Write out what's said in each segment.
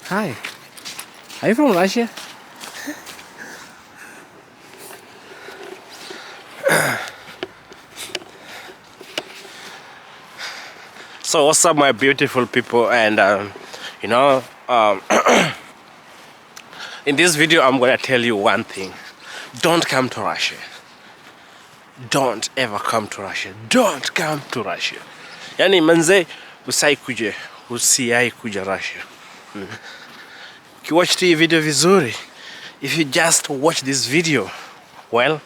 Hi. Are you from Russia? So what's up, my beautiful people? And you know, in this video, I'm gonna tell you one thing: don't come to Russia. Don't ever come to Russia. Don't come to Russia. Yani manze, usiai kuja Russia. Ukiwatch hii video vizuri, if you just watch this video, well,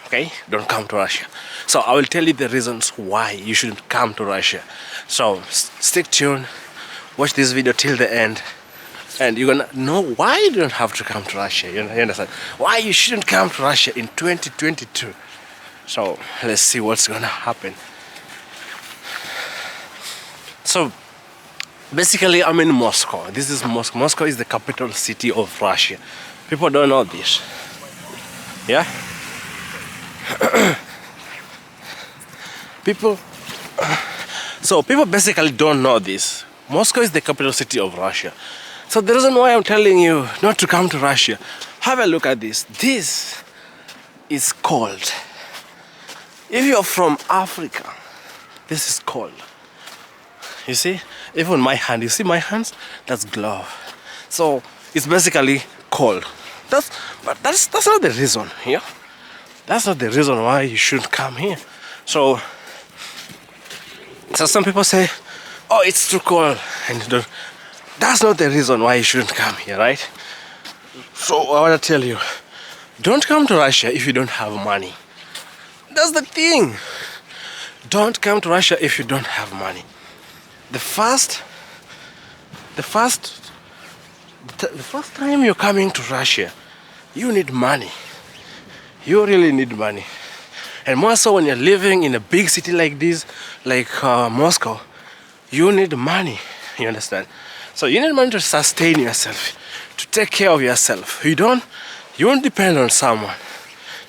okay, don't come to Russia. So I will tell you the reasons why you shouldn't come to Russia. So stick tuned, watch this video till the end, and you're gonna know why you don't have to come to Russia. You understand? Why you shouldn't come to Russia in 2022. So let's see what's gonna happen. So basically, I'm in Moscow. This is Moscow. Moscow is the capital city of Russia. People don't know this. Yeah? People basically don't know this. Moscow is the capital city of Russia. So the reason why I'm telling you not to come to Russia, have a look at this. This is cold. If you're from Africa, this is cold. You see? Even my hand, you see my hands? That's glove. So it's basically cold. But that's not the reason, yeah? That's not the reason why you shouldn't come here. So some people say, oh, it's too cold. And that's not the reason why you shouldn't come here, right? So I want to tell you, don't come to Russia if you don't have money. That's the thing. Don't come to Russia if you don't have money. The first time you're coming to Russia, you need money. You really need money. And more so when you're living in a big city like this, like Moscow, you need money. You understand? So you need money to sustain yourself, to take care of yourself. You won't depend on someone.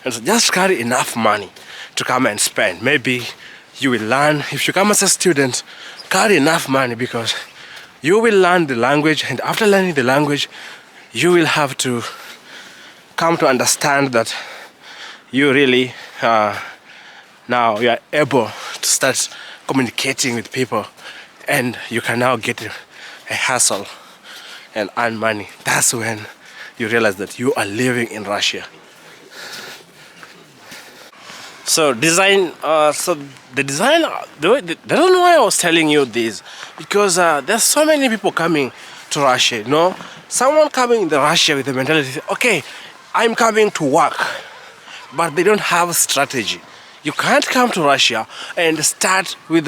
And so just carry enough money to come and spend. Maybe you will learn, if you come as a student, carry enough money because you will learn the language, and after learning the language, you will have to come to understand that you really now you are able to start communicating with people, and you can now get a hustle and earn money. That's when you realize that you are living in Russia. So the reason why I was telling you this, because there's so many people coming to Russia, you know. Someone coming to Russia with the mentality, okay, I'm coming to work, but they don't have a strategy. You can't come to Russia and start with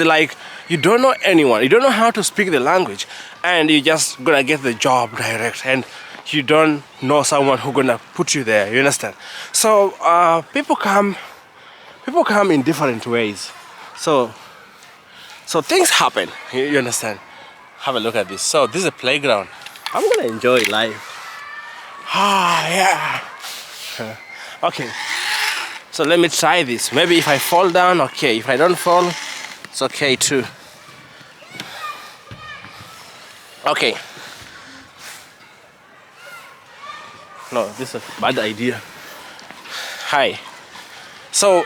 you don't know anyone, you don't know how to speak the language, and you're just gonna get the job direct, and you don't know someone who's gonna put you there, you understand? So people come in different ways. So things happen, you understand? Have a look at this. So this is a playground. I'm gonna enjoy life. Yeah. Okay. So let me try this. Maybe if I fall down, okay. If I don't fall, it's okay too. Okay. No, this is a bad idea. Hi. So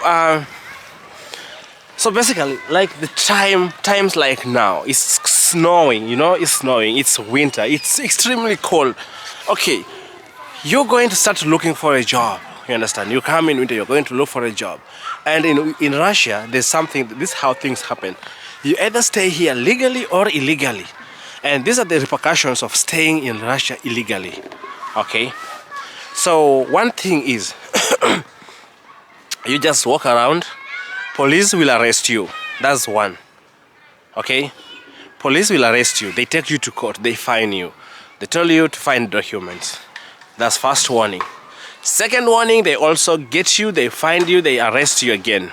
basically, like the times like now, it's snowing, you know, it's snowing, it's winter, it's extremely cold. Okay, you're going to start looking for a job, you understand? You come in winter, you're going to look for a job. And in Russia, there's something, this is how things happen. You either stay here legally or illegally. And these are the repercussions of staying in Russia illegally, okay? So one thing is, you just walk around, police will arrest you. That's one. Okay? Police will arrest you. They take you to court. They fine you. They tell you to find documents. That's first warning. Second warning, they also get you, they find you, they arrest you again.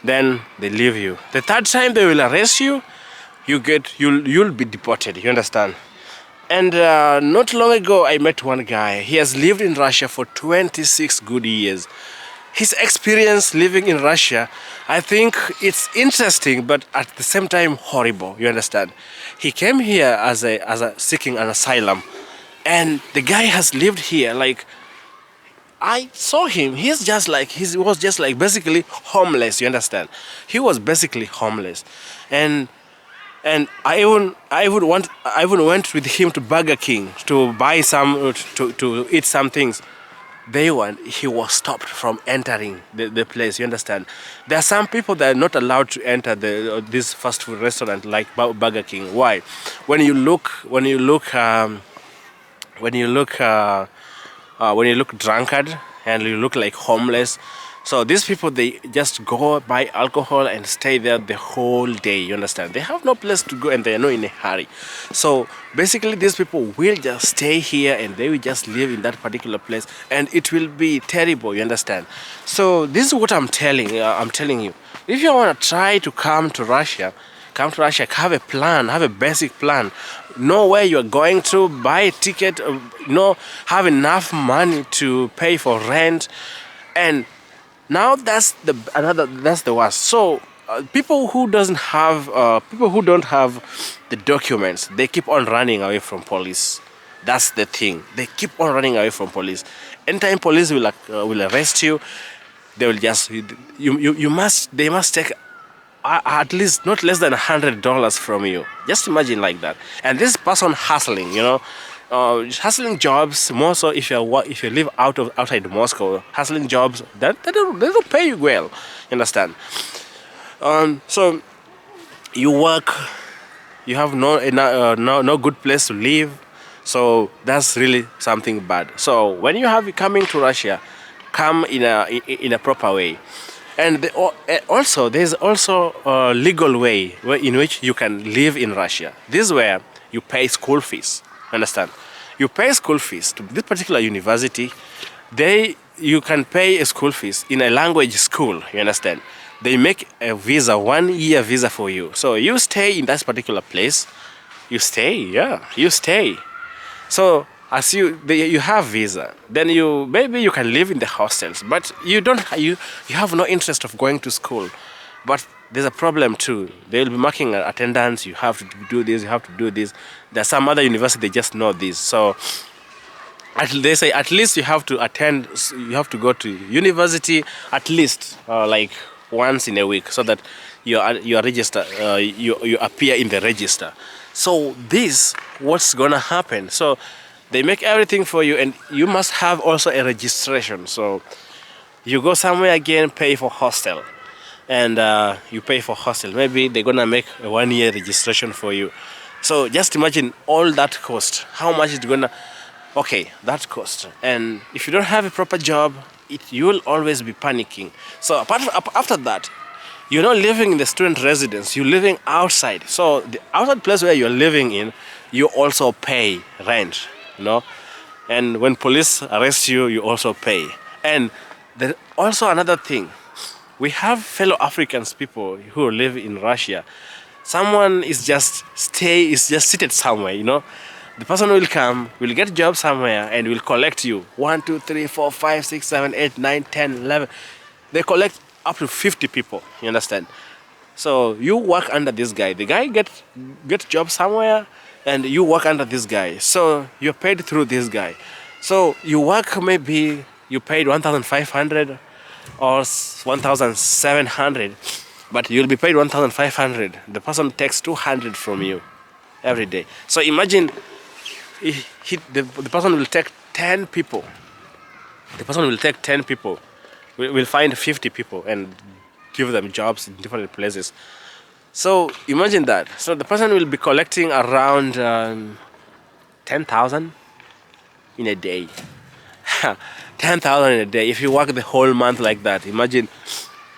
Then they leave you. The third time they will arrest you, you'll be deported. You understand? And not long ago, I met one guy. He has lived in Russia for 26 good years. his experience living in Russia, I think it's interesting, but at the same time horrible. You understand? He came here as a seeking an asylum, and the guy has lived here like I saw him. He was just like basically homeless. You understand? He was basically homeless, and I even went with him to Burger King to buy some to eat some things. He was stopped from entering the place. You understand? There are some people that are not allowed to enter this fast food restaurant like Burger King. Why? When you look when you look drunkard and you look like homeless. So these people, they just go buy alcohol and stay there the whole day. You understand? They have no place to go and they are not in a hurry. So basically, these people will just stay here and they will just live in that particular place, and it will be terrible. You understand? So this is what I'm telling you. If you want to try to come to Russia, have a plan, have a basic plan. Know where you're going to, buy a ticket, have enough money to pay for rent. And now that's the worst. So people who don't have the documents, they keep on running away from police. That's the thing. They keep on running away from police. Anytime police will arrest you, they will just they must take at least not less than $100 from you. Just imagine like that. And this person hustling, hustling jobs. More so if you live outside Moscow, hustling jobs that they don't pay you well. You understand? So you work, you have no good place to live. So that's really something bad. So when you have coming to Russia, come in a proper way. And also, there's also a legal way in which you can live in Russia. This is where you pay school fees. Understand? You pay school fees to this particular university. You can pay a school fees in a language school. You understand? They make a visa, 1 year visa for you. So you stay in that particular place. You stay. So as you have visa, then maybe you can live in the hostels, but you have no interest of going to school. But there's a problem too. They'll be marking attendance. You have to do this. You have to do this. There's some other university, they just know this. So they say at least you have to attend. You have to go to university at least like once in a week, so that you are registered. You appear in the register. So this what's gonna happen. So they make everything for you, and you must have also a registration. So you go somewhere again, pay for hostel, and you pay for hostel. Maybe they're gonna make a 1 year registration for you. So just imagine all that cost. How much is gonna? Okay, that cost. And if you don't have a proper job, you will always be panicking. So after that, you're not living in the student residence. You're living outside. So the outside place where you're living in, you also pay rent. And when police arrest you, you also pay. And there's also another thing. We have fellow Africans people who live in Russia. Someone is just seated somewhere, The person will come, will get a job somewhere, and will collect you. 1, 2, 3, 4, 5, 6, 7, 8, 9, 10, 11. They collect up to 50 people, you understand? So you work under this guy. The guy get job somewhere, and you work under this guy. So you're paid through this guy. So you work, maybe you paid 1,500 or 1,700, but you'll be paid 1,500. The person takes 200 from you every day. So imagine the person will take 10 people. The person will take 10 people. We'll find 50 people and give them jobs in different places. So imagine that. So the person will be collecting around 10,000 in a day. 10,000 in a day. If you work the whole month like that, imagine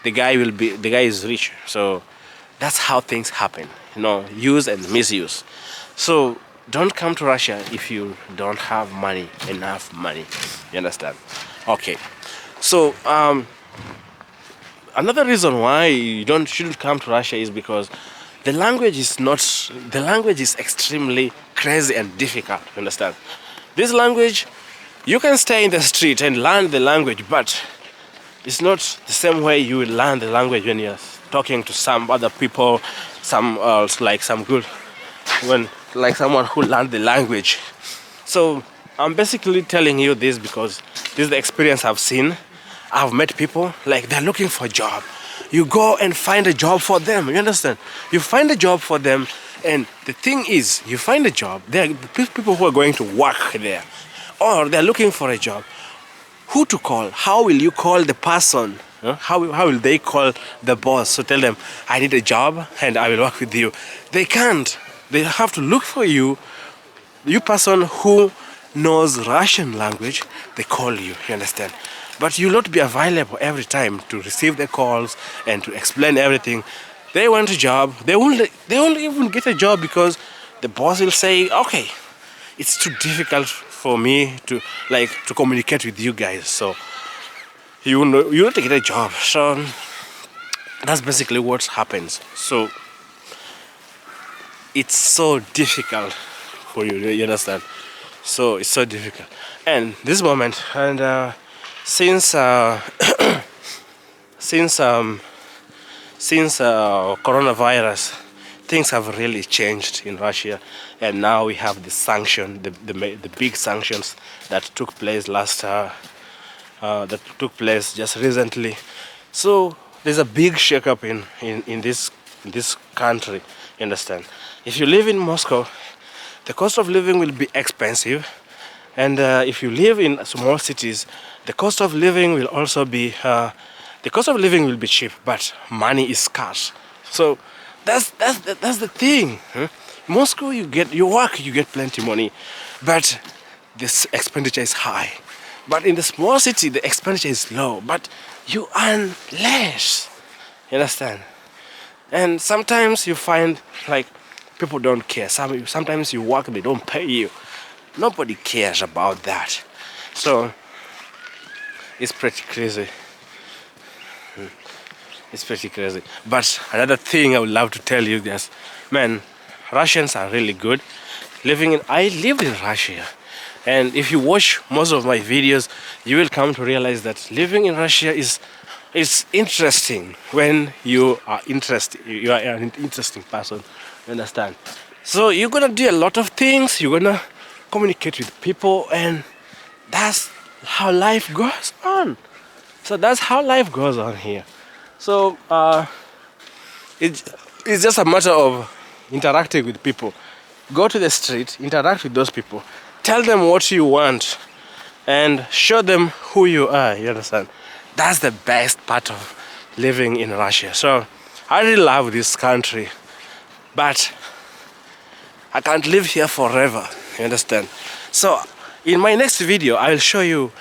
the guy is rich. So that's how things happen. Use and misuse. So don't come to Russia if you don't have enough money. You understand? Okay. So another reason why you shouldn't come to Russia is because the language is extremely crazy and difficult. You understand? This language, you can stay in the street and learn the language, but It's not the same way you will learn the language when you're talking to some other people, some like some good, when like someone who learned the language. So I'm basically telling you this because this is the experience I've seen. I've met people like they're looking for a job. You go and find a job for them. You understand? You find a job for them, and the thing is, you find a job. There are people who are going to work there, or they're looking for a job. Who to call? How will you call the person? Huh? How will they call the boss? So tell them, I need a job and I will work with you. They can't. They have to look for you. You person who knows Russian language, they call you. You understand? But you'll not be available every time to receive the calls and to explain everything. They want a job. They won't even get a job because the boss will say, okay, it's too difficult for me to communicate with you guys. So you not get a job. So that's basically what happens. So it's so difficult for you. You understand? So it's so difficult. And this moment, and since coronavirus, things have really changed in Russia, and now we have the sanction, the big sanctions that took place just recently. So there's a big shakeup in this country. You understand? If you live in Moscow, the cost of living will be expensive, and if you live in small cities, the cost of living will also be cheap, but money is scarce. So that's the thing. Huh? Moscow, you work, you get plenty money, but this expenditure is high. But in the small city, the expenditure is low, but you earn less. You understand? And sometimes you find like people don't care. Sometimes you work, they don't pay you. Nobody cares about that. So it's pretty crazy. It's pretty crazy. But another thing I would love to tell you guys, man, Russians are really good. I lived in Russia, and if you watch most of my videos, you will come to realize that living in Russia is interesting when you are interested. You are an interesting person. You understand? So you're gonna do a lot of things. You're gonna communicate with people, and that's how life goes on. So that's how life goes on here. So it's just a matter of interacting with people. Go to the street, interact with those people, tell them what you want, and show them who you are. You understand? That's the best part of living in Russia. So I really love this country, but I can't live here forever. You understand? So in my next video, I will show you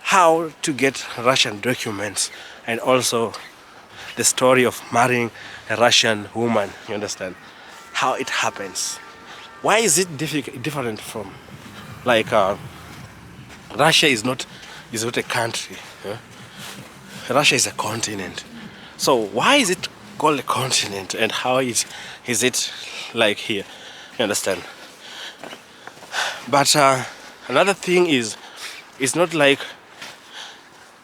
how to get Russian documents, and also the story of marrying a Russian woman. You understand? How it happens. Why is it different from Russia is not a country. Yeah? Russia is a continent. So why is it called a continent, and how is it like here? You understand? But another thing is, it's not like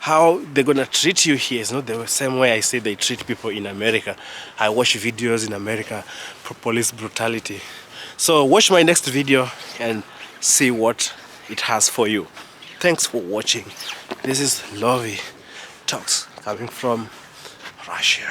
how they're gonna treat you here. It's not the same way I say they treat people in America. I watch videos in America for police brutality. So watch my next video and see what it has for you. Thanks for watching. This is Lovey Talks coming from Russia.